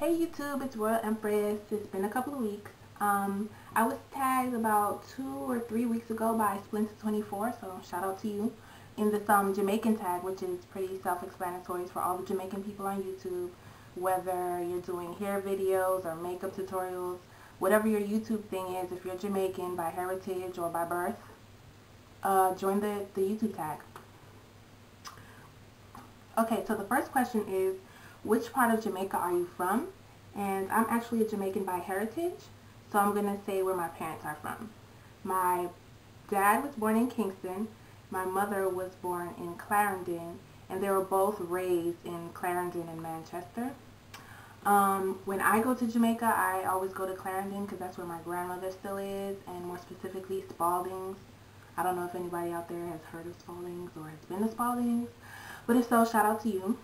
Hey YouTube, it's Royal Empress. It's been a couple of weeks. I was tagged about 2 or 3 weeks ago by Splinter24, so shout out to you, in this Jamaican tag, which is pretty self-explanatory for all the Jamaican people on YouTube, whether you're doing hair videos or makeup tutorials, whatever your YouTube thing is. If you're Jamaican by heritage or by birth, join the YouTube tag. Okay, so the first question is, which part of Jamaica are you from? And I'm actually a Jamaican by heritage, so I'm going to say where my parents are from. My dad was born in Kingston, my mother was born in Clarendon, and they were both raised in Clarendon and Manchester. When I go to Jamaica, I always go to Clarendon because that's where my grandmother still is, and more specifically Spaldings. I don't know if anybody out there has heard of Spaldings or has been to Spaldings, but if so, shout out to you.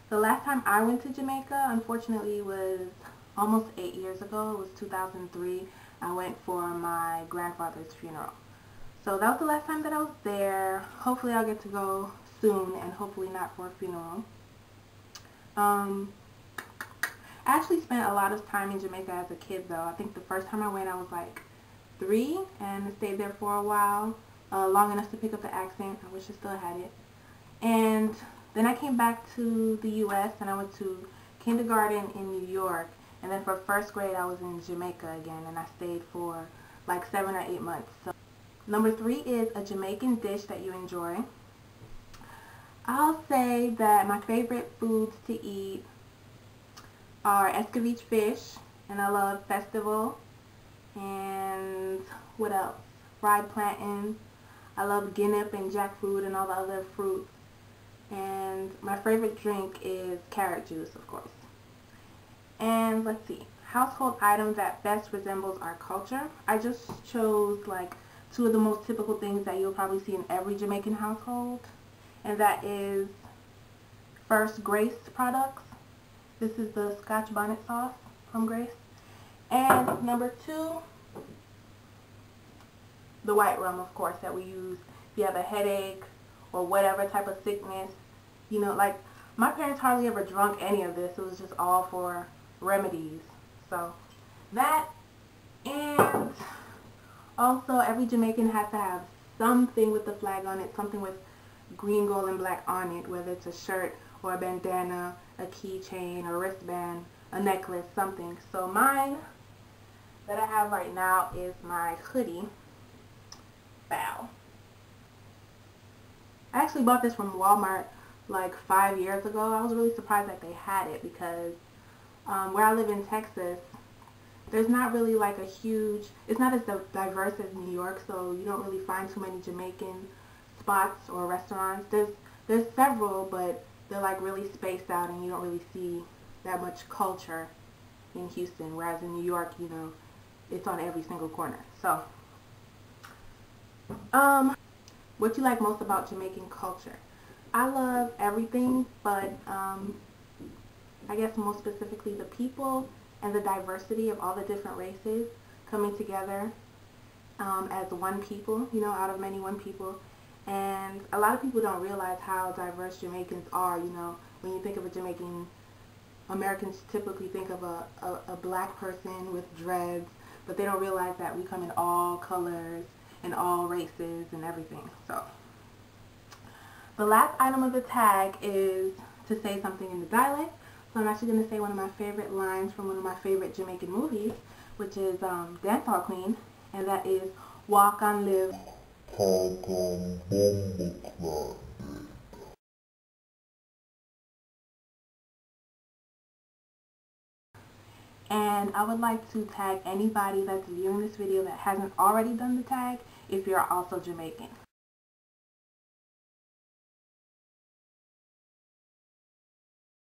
The last time I went to Jamaica, unfortunately, was almost 8 years ago. It was 2003. I went for my grandfather's funeral. So that was the last time that I was there. Hopefully I'll get to go soon, and hopefully not for a funeral. I actually spent a lot of time in Jamaica as a kid, though. I think the first time I went, I was like 3, and I stayed there for a while, long enough to pick up the accent. I wish I still had it. And then I came back to the U.S. and I went to kindergarten in New York. And then for first grade, I was in Jamaica again, and I stayed for like 7 or 8 months. So, number 3 is a Jamaican dish that you enjoy. I'll say that my favorite foods to eat are escovitch fish, and I love festival, and what else? Fried plantains. I love guinep and jackfruit and all the other fruits. And my favorite drink is carrot juice, of course. And let's see, household items that best resembles our culture. I just chose like 2 of the most typical things that you'll probably see in every Jamaican household, and that is first Grace products. This is the Scotch bonnet sauce from Grace. And number 2, the white rum, of course, that we use if you have a headache or whatever type of sickness. You know, like, my parents hardly ever drunk any of this. It was just all for remedies. So that, and also every Jamaican has to have something with the flag on it, something with green, gold, and black on it, whether it's a shirt or a bandana, a keychain, a wristband, a necklace, something. So mine that I have right now is my hoodie. Bow. I actually bought this from Walmart like 5 years ago. I was really surprised that they had it because where I live in Texas, there's not really like a huge, it's not as diverse as New York, so you don't really find too many Jamaican spots or restaurants. There's several, but they're like really spaced out, and you don't really see that much culture in Houston, whereas in New York, you know, it's on every single corner. So what you like most about Jamaican culture? I love everything, but I guess most specifically the people and the diversity of all the different races coming together as one people, you know, out of many one people. And a lot of people don't realize how diverse Jamaicans are. You know, when you think of a Jamaican, Americans typically think of a black person with dreads, but they don't realize that we come in all colors and all races and everything. So the last item of the tag is to say something in the dialect. So I'm actually going to say one of my favorite lines from one of my favorite Jamaican movies, which is Dancehall Queen, and that is, walk and live. And I would like to tag anybody that's viewing this video that hasn't already done the tag if you're also Jamaican.